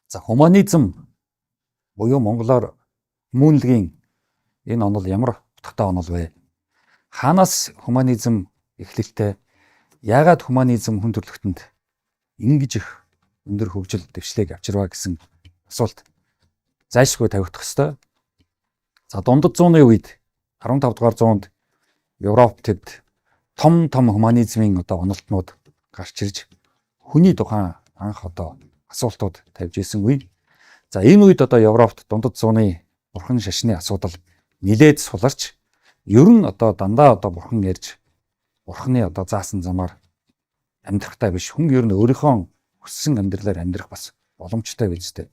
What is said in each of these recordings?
За гуманизм буюу монголоор хүмүүнлэгийн энэ онол ямар утгатай онол вэ? Хаанаас гуманизм эхлэлтэй? Яагаад гуманизм хүн төрөлхтөнд ингэж их өндөр хөгжил дэвшлийг авчирваа гэсэн асуулт зайлшгүй тавигдах ёстой. За дундад зууны үед 15 дугаар зуунд Европ төвд том гуманизмын онолтнууд гарч ирж хүний тухайн анх асуултууд тавьж исэн үе. За энэ үед Европт дундад зууны бурхан шашны асуудал нилээд суларч ер нь дандаа бурхан ярьж бурханы заасан замаар амьдрахтай биш, хүн ер нь өөрийнхөө хүссэн амьдралаар амьдрах бас боломжтой байжтэй.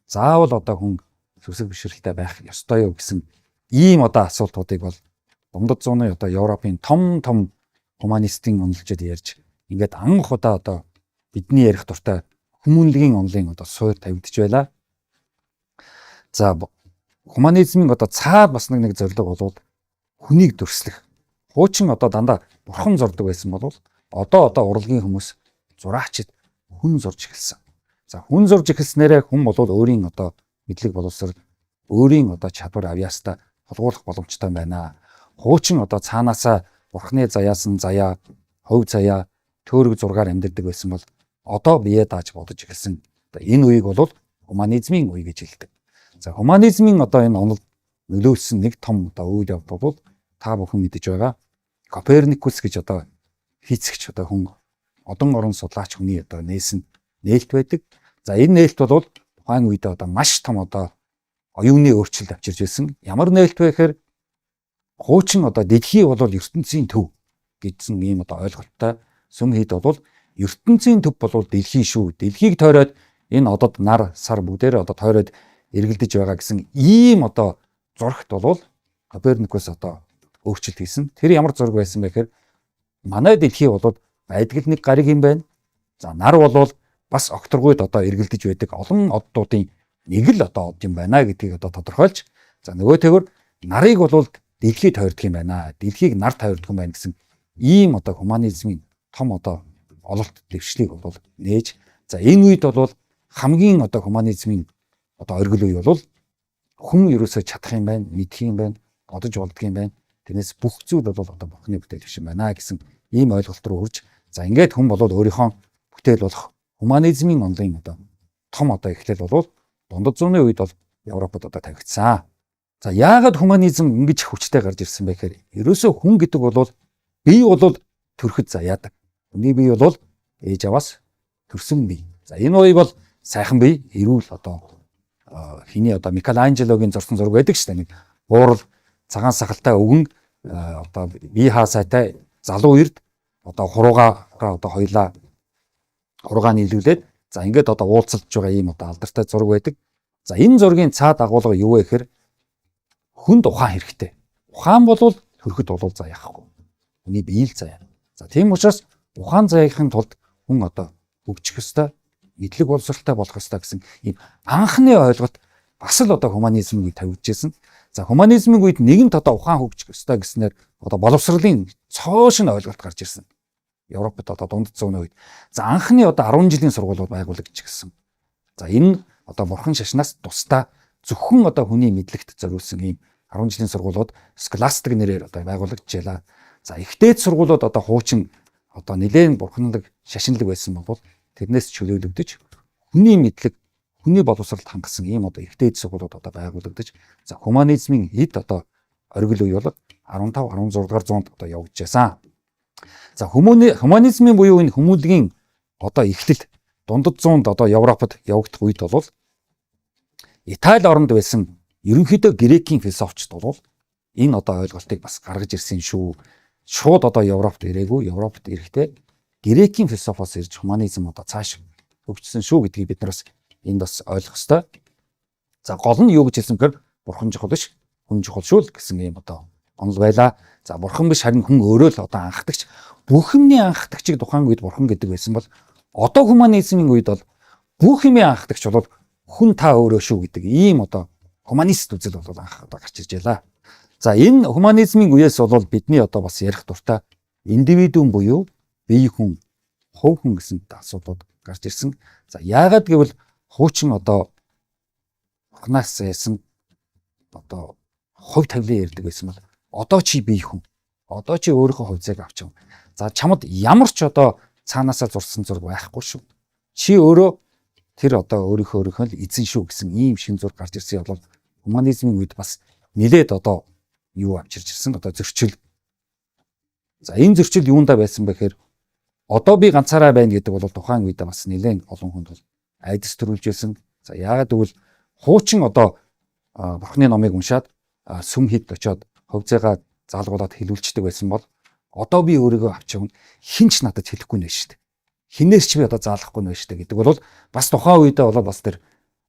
Заавал хүн сүсэг бишрэлтэй байх ёстой юу гэсэн ийм асуултуудыг бол дундад зууны Европын том гуманистын онолчид ярьж ингээд анх бидний ярих дуртай хүмүүнлэгийн онолын суур тавигдж байлаа. За гуманизмын цаад бас нэг зорилго бол хүнийг дүрслэх. Хуучин дандаа бурхан зурдаг байсан бол урлагийн хүмүүс зураачид хүн зурж эхэлсэн. За хүн зурж эхэлснээрээ хүн бол өөрийн мэдлэг боловсрол, өөрийн чадвар авьяастаа холгуулах боломжтой байна. Хуучин цаанаасаа бурханы заяасан заяа, хувь заяа, төөрөг зургаар амьдардаг байсан бол бие дааж бодож эхэлсэн. Энэ үеийг бол гуманизмын үе гэж хэлдэг. За гуманизмын энэ онол нөлөөлсөн нэг том үйл явдал бол та бүхэн мэдэж байгаа. Коперникус гэж физикч хүн одон орон судлаач хүний нээсэн нээлт байдаг. За энэ нээлт бол тухайн үед маш том оюуны өөрчлөлт авчирж байсан. Ямар нээлт вэ гэхээр хуучин дэлхий бол ертөнцийн төв гэсэн ийм ойлголттой. Сүм хэд бол ертөнцийн төв бол дэлхий шүү. Дэлхийг тойроод энэ нар сар бүгдээр тойроод эргэлдэж байгаа гэсэн ийм зурагт бол Коперникус өөрчлөлт хийсэн. Тэр ямар зураг байсан бэ гэхээр манай дэлхий бол байдаг нэг гариг юм байна. За нар бол бас окторгуйд эргэлдэж байдаг олон оддуудын нэг л од юм байна гэдгийг тодорхойлж, за нөгөөтэйгөр нарыг бол дэлхий тойрдог юм байна. Дэлхийг нар тойрдог юм байна гэсэн ийм гуманизмын том ололт дэвшлийг бол нээж. За энэ үед бол хамгийн гуманизмын оргил үе бол хүн ерөөсөө чадах юм байна, мэдэх юм байна, бодож болдго юм байна. Тэрнээс бүх зүйл бол бурхны бүтээл биш юм байна гэсэн ийм ойлголт руу хүрж, за ингээд хүн бол өөрийнхөө бүтээл болох гуманизмын онолын том эхлэл бол дундад зууны үед бол Европод тавигдсан. За яагаад гуманизм ингэж хүчтэй гарч ирсэн бэ гэхээр ерөөсөө хүн гэдэг бол бие бол төрөхөд заяадаг. Хүний бие бол ээж аваас төрсөн бие. За энэ үе бол сайхан бие, эрүүл хиний Микеланжелогийн зурсан зураг байдаг шүү дээ. Нэг буурал цагаан сахалтай өвгөн бие хаасайтай залуу эрд хуруугаараа хоёлаа хуруугаа нийлүүлээд за ингээд уулзалж байгаа ийм алдартай зураг байдаг. За энэ зургийн цаад агуулга юу вэ гэхээр хүнд ухаан хэрэгтэй. Ухаан бол төрөхөд бол заяахгүй. Хүний бие л заяа. За тийм учраас ухаан заяахын тулд хүн хөгжих ёстой, мэдлэг боловсралтай болох ёстой гэсэн ийм анхны ойлголт бас л гуманизмын үед тавигдчихсэн. За гуманизмын үед нэгэнт ухаан хөгжих ёстой гэснээр боловсролын цоошин ойлголт гарч ирсэн. Европод дундад зууны үед. За анхны 10 жилийн сургуулиуд байгуулагдчихсан. За энэ бурхан шашнаас тусдаа зөвхөн хүний мэдлэгт зориулсан ийм 10 жилийн сургуулиуд схоластик нэрээр байгуулагдчихлаа. За ихтэй сургуулиуд хуучин нэлээд бурханлаг шашинлаг байсан бол тэрнээс чөлөөлөгдөж хүний мэдлэг, хүний боловсролд хангасан ийм ихтэй сургуулиуд байгуулагдаж, за гуманизмын эд оргил үе бол 15-16 дугаар зуунд явж байсан. За гуманизмын буюу энэ хүмүүнлэгийн эхлэл дундад зуунд Европод явагдах үед бол Итали оронд байсан ерөнхийдөө грекийн философчд бол энэ ойлголтыг бас гаргаж ирсэн шүү. Шууд Европт ирээгүй. Европт ирэхдээ грекийн философоос ирж гуманизм цааш хөгжсөн шүү гэдгийг бид нараас энд бас ойлгох ёстой. За гол нь юу гэж хэлсэн бэхээр бурхан чухал биш, хүн чухал шүү л гэсэн ийм онол байлаа. За бурхан биш харин хүн өөрөө л анхдагч. Бүх юмний анхдагчийг тухайн үед бурхан гэдэг байсан бол гуманизмын үед бол бүх юмний анхдагч бол хүн та өөрөө шүү гэдэг ийм гуманист үзэл бол анх гарч ирж байлаа. За энэ гуманизмын үеэс бол бидний бас ярих дуртай индивидуум буюу бие хүн, хувь хүн гэсэн асуудлууд гарч ирсэн. За яагаад гэвэл хуучин одоо ханаас яасан одоо хувь тавилан ярьдаг байсан бол одоо чи бие хүн. Одоо чи өөрийнхөө хувьцааг авч юм. За чамд ямар ч одоо цаанаасаа зурсан зураг байхгүй шүү. Чи өөрөө тэр одоо өөрийнхөө л эзэн шүү гэсэн ийм шин зураг гарч ирсэн бол гуманизмын үед бас нэлээд одоо юу авчирч ирсэн одоо зөрчил. За энэ зөрчил юундаа байсан бэ гэхээр одоо би ганцаараа байна гэдэг бол тухайн үед бас нэлээд олон хүнд бол айдас төрүүлж байсан. За яагаад гэвэл хуучин одоо Бурхны номыг уншаад сүм хэд очоод хувьцаагаа залгуулад хэлүүлцдэг байсан бол одоо би өөрийгөө авчихвна хинч надад хэлэхгүй нэ шүү дээ. Хинээс ч би одоо заалахгүй нэ шүү дээ гэдэг бол бас тухайн үедээ бол бас тэр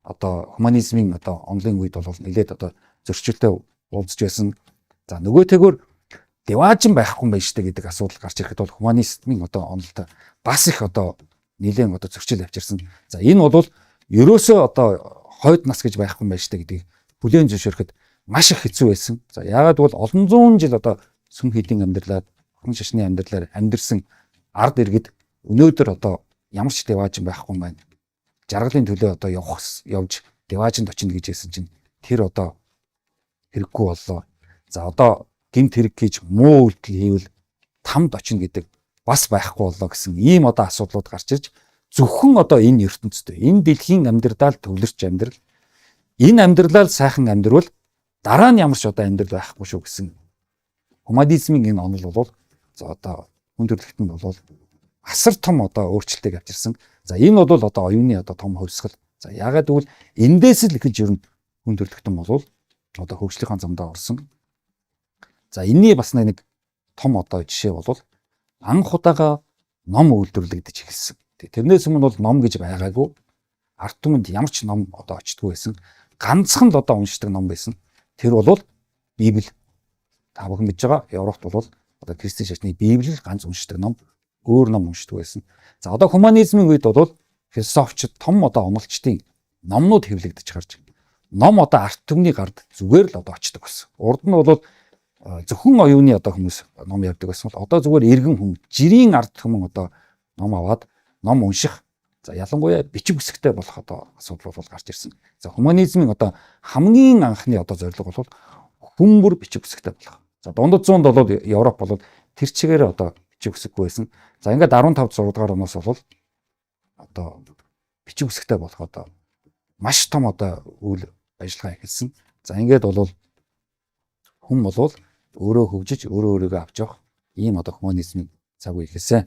одоо гуманизмын одоо онлын үед бол нэлээд одоо зөрчилтэй уулзж байсан. За нөгөө тэгвэр деваажин байхгүй юм байна шүү дээ гэдэг асуудал гарч ирэхэд бол гуманизмын одоо онолтой бас их одоо нэлээд одоо зөрчил авчирсан. За энэ бол ерөөсөө одоо хойд нас гэж байхгүй юм байна шүү дээ гэдгийг бүлээн зөвшөөрөхөд маш их хэцүү байсан. За яагаад бол олон зуун жил одоо сүм хийдийн амьдралаар хон шашны амьдралаар амьдэрсэн ард иргэд өнөөдөр одоо ямар ч деваажин байхгүй юм байна. Жаргалын төлөө одоо явж деваажинд очино гэж хэлсэн чинь тэр одоо хэрэггүй боллоо. За одоо гинт хэрэг хийж муу үйлдэл хийвэл тамд очино гэдэг бас байхгүй боллоо гэсэн ийм одоо асуудлууд гарч ирж зөвхөн одоо энэ ертөнцид энэ дэлхийн амьдралаар төвлөрч амьдрал энэ амьдралаар сайхан амьдрал дараа нь ямар ч одоо амьдрал байхгүй шүү гэсэн гуманизмын энэ онол бол за одоо хүн төрөлхтөнд бол асар том одоо өөрчлөлтийг авчирсан. За энэ бол одоо оюуны одоо том хувьсгал. За яагаад гэвэл эндээс л ихэж ер нь хүн төрөлхтөн бол одоо хөгжлийн замдаа орсон. За энэний бас нэг том одоо жишээ бол анх удаага ном үйлдвэрлэгдэж эхэлсэн. Тэрнээс өмнө бол ном гэж байгаагүй. Ард түмэнд ямар ч ном одоо очтгүй байсан. Ганцхан л одоо уншдаг ном байсан. Тэр бол Библи. Та бүхэн мэдж байгаа. Европт бол одоо Христийн шашны Библи ганц уншдаг ном, өөр ном уншдаг байсан. За одоо гуманизмын үед бол философичд том одоо онолчдын номнууд хэвлэгдэж гарч ном одоо ард түмний гард зүгээр л одоо очдог болсон. Урд нь бол зөвхөн оюуны одоо хүмүүс ном явдаг байсан бол одоо зүгээр иргэн хүн жирийн ард түмэн одоо ном аваад ном унших. За ялангуяа бичиг үсэгтэй болох одоо асуудал бол гарч ирсэн. За гуманизмын одоо хамгийн анхны одоо зорилго бол хүн бүр бичиг үсэгтэй болох. За дундад зуунд бол Европ бол тэр чигээр одоо бичиг үсэггүй байсан. За ингээд 15 6 дугаар оноос бол одоо бичиг үсэгтэй болох одоо маш том одоо үйл ажиллагаа эхэлсэн. За ингээд бол хүн бол өөрөө хөгжиж өөрийгөө авч явах ийм одоо гуманизмын цаг үе эхэлсэн.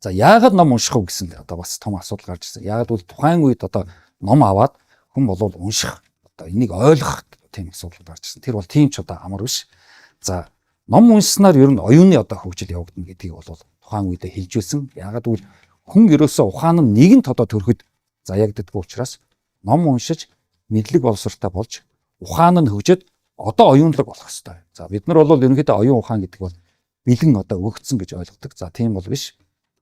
За яагаад ном унших вэ гэсэн одоо бас том асуудал гарч ирсэн. Яагаад бол тухайн үед одоо ном аваад хүн болвол унших одоо энийг ойлгох тийм асуудал гарч ирсэн. Тэр бол тийм ч одоо амар биш. За ном уншсанаар ер нь оюуны одоо хөгжил явагдана гэдгийг бол тухайн үедээ хэлж байсан. Яагаад гэвэл хүн ерөөсөө ухаан нь нэгэнт одоо төрөхөд заягддаггүй учраас ном уншиж мэдлэг боловсралтай болж ухаан нь хөгжөд одоо оюунлаг болох хэрэгтэй. За бид нар бол ерөнхийдөө оюун ухаан гэдэг бол бэлэн одоо өгөгдсөн гэж ойлгодог. За тийм бол биш.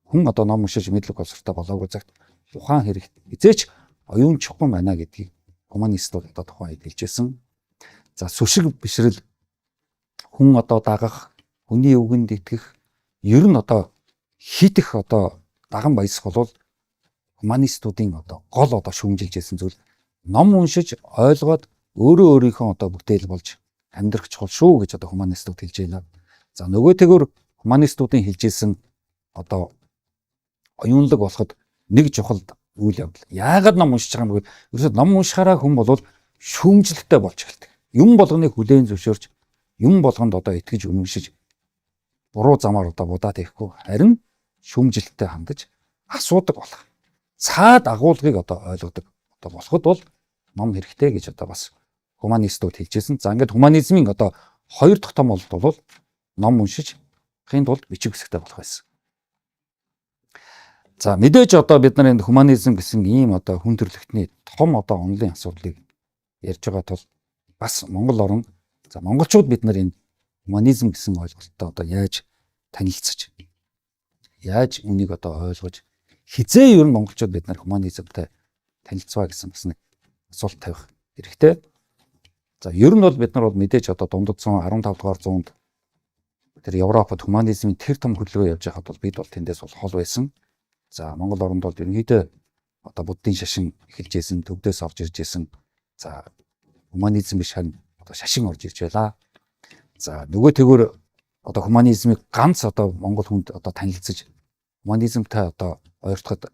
Хүн одоо ном уншиж мэдлэг боловсралтай болоогүй цагт ухаан хэрэгтэй. Эзээч оюун чухам байна гэдгийг гуманистууд одоо тухайн үед хэлжсэн. За сүшиг бишрэл хүн одоо дагах, хүний үгэнд итгэх, ер нь одоо хитэх одоо даган баясах бол гуманистуудын одоо гол одоо шүүмжилж байсан зүйл ном уншиж ойлгоод өөрөө өөрийнхөө одоо бүтээл болж амьдрах чухал шүү гэж одоо гуманистууд хэлж байна. За нөгөө тэгвэр гуманистуудын хэлжсэн одоо оюунлаг болоход нэг чухал үйл явдал. Яагаад ном уншиж байгаа юм бэ? Ерөөсөө ном уншихаараа хүн бол шүүмжлэлтэй болж эхэлдэг. Юм болгоныг хүлээн зөвшөөрч, юм болгонд одоо итгэж үнэмшиж буруу замаар одоо будаад ирэхгүй. Харин шүүмжлэлтэй хандаж асуудаг болох. Цаад агуулгыг одоо ойлгодог. Одоо болоход бол ном хэрэгтэй гэж одоо бас гуманистууд хэлжсэн. За ингээд гуманизмын одоо хоёр дахь том бол ном уншиж хин тулд бичиг үсэгтэй болох байсан. За мэдээж одоо бид нар энэ гуманизм гэсэн ийм одоо хүн төрөлхтний том одоо онлын асуудлыг ярьж байгаа тул бас Монгол орн за монголчууд бид нар энэ гуманизм гэсэн ойлголттой одоо яаж танилцж яаж үнийг одоо ойлгож хизээ ер нь монголчууд бид нар гуманизмтай танилцваа гэсэн бас нэг асуулт тавих хэрэгтэй. За ер нь бол бид нар бол мэдээж одоо дундад 15 дугаар зуунд тэр Европод гуманизмын тэр том хөдөлгөөн явж байхад бол бид бол тэндээс бол хол байсан. За Монгол оронд бол ерөнхийдөө одоо буддын шашин эхэлж исэн, төвдөөс орж ирж исэн. За гуманизм биш харин одоо шашин орж ирж байлаа. За нөгөө тэгвэр одоо гуманизмыг ганц одоо монгол хүнд одоо танилцж гуманизмтай одоо ойртоход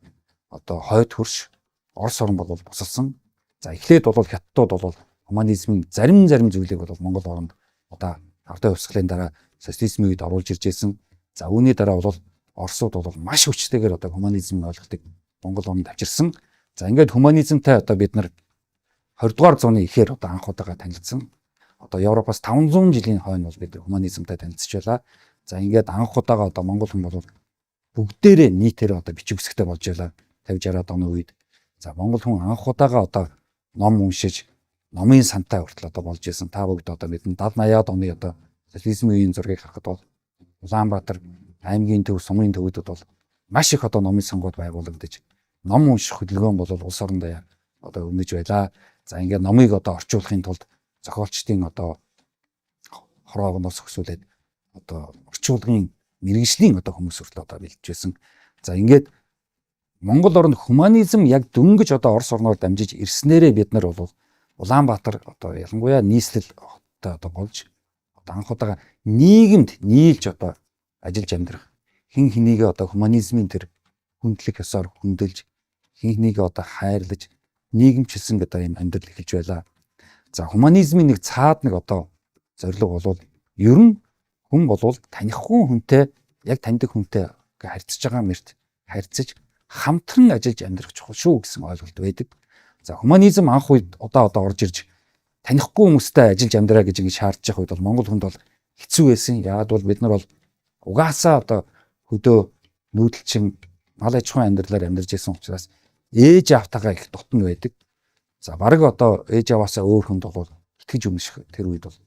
одоо хойд хөрш Орос орн бол босолсон. За эхлээд бол хятадууд бол гуманизмын зарим зүйлийг бол монгол оронд одоо ардын хувьсгалын дараа социализмын үед оруулж ирж байсан. За үүний дараа бол Оросууд бол маш хүчтэйгээр одоо гуманизмын ойлголтыг монгол оронд авчирсан. За ингээд гуманизмтай одоо бид нар 20 дугаар зууны ихээр одоо анх удаага танилцсан. Одоо Европоос 500 жилийн хойно бол бид гуманизмтай танилцж байлаа. За ингээд анх удаага одоо монгол хүн бол бүгдээрээ нийтээр одоо бичиг үсгтэй болж байлаа 50 60-аад оны үед. За монгол хүн анх удаага одоо ном уншиж номын сантай хүртэл одоо болж исэн. Та бүгд одоо мэднэ 70 80-аад оны одоо социализмын үеийн зургийг харахад бол Улаанбаатар аймгийн төв, сумын төвүүдэд бол маш их одоо номын сонгууд байгуулагдаж ном унших хөдөлгөөн бол улс орондоо одоо өрнөж байлаа. За ингээд номыг одоо орчуулахын тулд зохиолчдын одоо хороогноос өсвөлээд одоо орчуулгын мэрэгжлийн одоо хүмүүс хүртэл одоо бэлдэж байсан. За ингээд Монгол оронд гуманизм яг дөнгөж одоо Орос орноор дамжиж ирснээрээ бид нар бол Улаанбаатар одоо ялангуяа нийслэл одоо болж одоо анх удаага нийгэмд нийлж одоо ажиллаж амьдрах хин хэнийгээ одоо гуманизмын тэр хүндлэх ёсоор хүндэлж хин хэнийгээ одоо хайрлаж нийгэмчилсэн гэдэг юм амьдрал эхэлж байлаа. За гуманизмын нэг цаад нэг одоо зорилго бол ер нь хүн болвол танихгүй хүнтэй яг таньдаг хүнтэй харьцаж байгаа мэрт харьцаж хамтран ажиллаж амьдрах чухал шүү гэсэн ойлголт байдаг. За гуманизм анх үед одоо орж ирж танихгүй хүмүүстэй ажиллаж амьдраа гэж ингэ шаардж явах үед бол монгол хүнд бол хэцүү байсан. Яагад бол бид нар бол угаасаа одоо хөдөө нүүдэлчин мал аж ахуйн амьдралаар амьдарч байсан учраас ээж аавтайгаа их дотн байдаг. За баг одоо ээж аваасаа өөр хүнд бол итгэж өмнөх тэр үед бол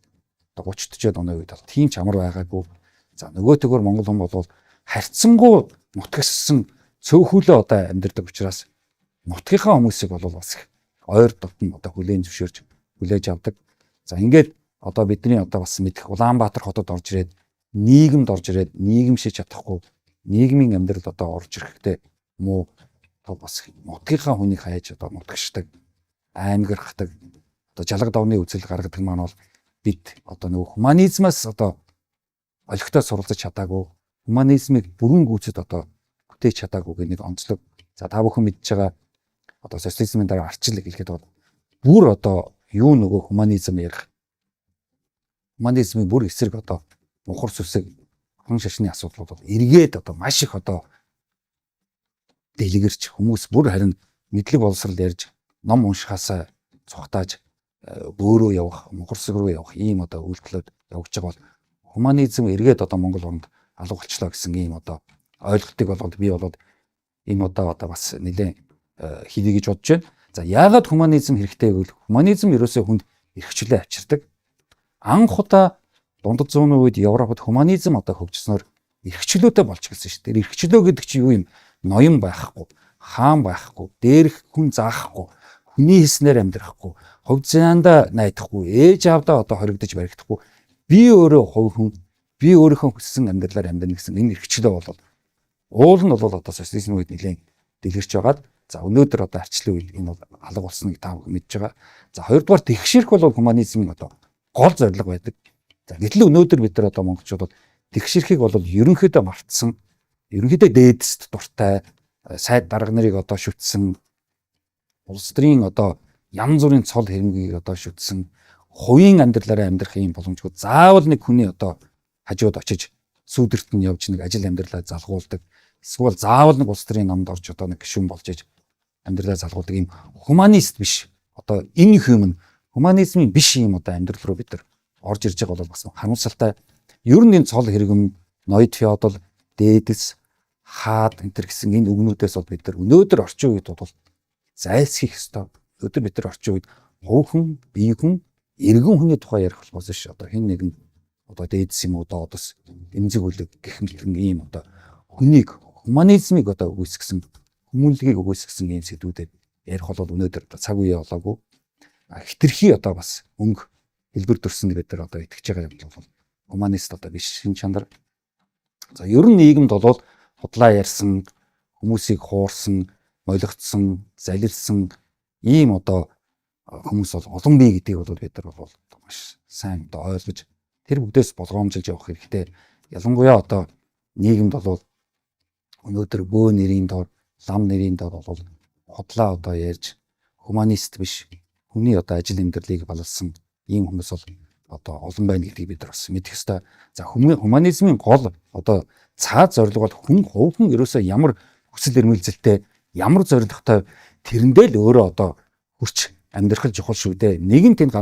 одоо 30-40 оны үед бол тийм ч амар байгаагүй. За нөгөө төгөр монгол хүн бол харьцангуй нутгассан цөөхөлөө одоо амьдардаг учраас нутгийнхаа хүмүүсийг бол бас их ойр дотн одоо хүлээн зөвшөөрж хүлээж авдаг. За ингээд одоо бидний одоо бас мэдэх Улаанбаатар хотод орж ирээд нийгэмд орж ирээд нийгэмшиж чадахгүй нийгмийн амьдрал одоо орж ирэхдээ муу бас нутгийнхаа хүнийг хайж одоо нутгшдаг аймаграхдаг одоо жалга давны үзэл гаргадаг маань бол бид одоо нөгөө гуманизмаас одоо олигтой суралцаж чадаагүй гуманизмыг бүрэн гүйцэд одоо бүтээж чадаагүй гэх нэг онцлог. За та бүхэн мэдж байгаа одоо социализмын дараа арчлаг хэлэхэд бол бүр одоо юу нөгөө гуманизм ярих гуманизмын бүр эсрэг одоо мухар сүсэг хон шашны асуудал бол эргээд одоо маш их одоо дэлгэрч хүмүүс бүр харин мэдлэг боловсрал ярьж ном уншихаасаа цухтааж бөөрөө явах мухарсаг руу явах ийм одоо үйлдэлүүд явж байгаа бол гуманизм эргээд одоо Монгол оронд алга болчлоо гэсэн ийм одоо ойлголтыг болгоод би болоод энэ одоо бас нэлээд хийе гэж бодож байна. За яагаад гуманизм хэрэгтэй гэвэл гуманизм ерөөсөө хүнд эрхчлээ авчирдаг. Анх удаа дундад зууны үед Европод гуманизм одоо хөгжснөөр эрхчлөөтэй болчихсон шүү дээ. Эрхчлөө гэдэг чинь юу юм? Ноён байхгүй, хаан байхгүй, дээрх хүн заахгүй, хүний хийснээр амьдрахгүй, хувь заяанда найдахгүй, ээж аавдаа одоо хоригдож баригдахгүй, би өөрөө хувь хүн, би өөрийнхөө хүссэн амьдралаар амьдрна гэсэн энэ эрхчлөө бол уул нь бол одоо социализмын үед нэлээд дэлгэрч байгаад за өнөөдөр одоо арчлын үед энэ бол алга болсныг та бүхэн мэдж байгаа. За хоёрдугаар тэгшэрх бол гуманизмын одоо гол зорилго байдаг. За гэтэл өнөөдөр бид нар одоо монголчууд бол тэгшэрхийг бол ерөнхийдөө мартсан, ерөнхийдөө дээдэст дуртай, сайд дарга нарыг одоо шүтсэн, улс төрийн одоо янз бүрийн цол хэрмгийг одоо шүтсэн, хувийн амьдралаараа амьдрах юм боломжгүй заавал нэг хүний одоо хажууд очиж сүүдэрт нь явж нэг ажил амьдралаа залгуулдаг. Эсвэл заавал нэг улс төрийн намд орж одоо нэг гишүүн болж иж амьдралаа залгуулдаг юм гуманист биш. Одоо энэ human гуманизмын биш юм одоо амьдрал руу бид нар орж ирж байгаа бол бас харамсалтай. Ер нь энэ цол хэрэгэм, ноёд феодал, дээдэс, хаад энэ төр гэсэн энэ үгнүүдээс бол бид нар өнөөдөр орчин үед бол зайлсхийх ёстой. Өнөөдөр бид нар орчин үед хувь хүн, бие хүн, эргэн хүний тухай ярих болохоос ш одоо хэн нэгэн одоо дээдэс юм уу доодос эмзэг үлэг гэх мэтлэн ийм одоо хүнийг гуманизмыг одоо үүсгэсэн хүмүүнлэгийг өгөөсгсөн ийм сэдвүүдэд ярих бол өнөөдөр цаг үе болоогүй. Хитрхи одоо бас өнгө хэлбэр төрсөн бид нар одоо итгэж байгаа юм бол гуманист одоо биш шин чанар. За ер нь нийгэмд бол худлаа ярьсан, хүмүүсийг хуурсан, молигдсон, залилсан ийм одоо хүмүүс бол олон бий гэдгийг бол бид нар бол маш сайн одоо ойлгож тэр бүгдээс болгоомжилж явах хэрэгтэй. Ялангуяа одоо нийгэмд бол өнөөдөр бөө нэрийн дор, лам нэрийн дор бол хотлоо одоо ярьж хуманист биш хүний одоо ажил амьдралыг балалсан ийм хүмүүс бол одоо олон байна гэдгийг бид нар бас мэдэх ёстой. За хуманизмын гол одоо цаад зорилго бол хүн хувьхан ерөөсөө ямар хүсэл эрмэлзэлтэй, ямар зорилготой тэрэндээ л өөрөө одоо хүрч амьдрах чухал шүү дээ. Нэгэнт энэ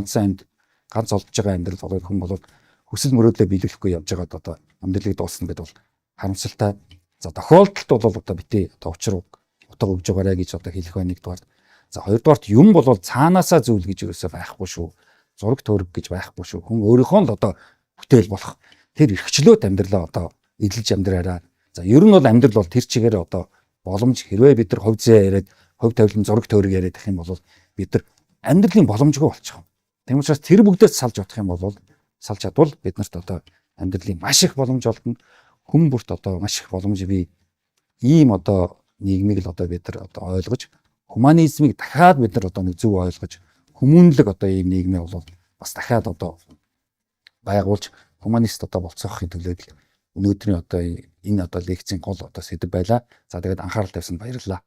ганц олдж байгаа амьдрал болоод хүн бол хүсэл мөрөөдлөө биелүүлэхгүй явж байгаад одоо амьдралыг дуусна гэдэг бол харамсалтай. За тохиолдолд бол одоо битээ одоо учир утга өгж байгаарэ гэж одоо хэлэх байна нэгдүгээр. За хоёрдугаарт юм бол цаанаасаа зүйл гэж юусоо байхгүй шүү. Зураг төрөг гэж байхгүй шүү. Хүн өөрийнхөө л одоо бүтээл болох тэр эрхчлөөт амьдралаа одоо эдэлж амьдраараа. За ер нь бол амьдрал бол тэр чигээр одоо боломж хэрвээ бид нар хувь зээ яриад хувь тавилан зураг төрөг яриад их юм бол бид нар амьдралын боломжгүй болчих. Тийм учраас тэр бүгдээс салж бодох юм бол салж чадвал биднэрт одоо амьдралын маш их боломж олдно. Хүн бүрт одоо маш их боломж бий. Ийм одоо нийгмийг л одоо бид нар одоо ойлгож хуманизмыг дахиад бид нар одоо нэг зөв ойлгож хүмүүнлэг одоо ийм нийгмээ бол бас дахиад одоо байгуулж хуманист одоо болцоохын төлөө өнөөдрийн одоо энэ одоо лекцийн гол одоо сэдэв байлаа. За тэгээд анхаарал тавьсанд баярлалаа.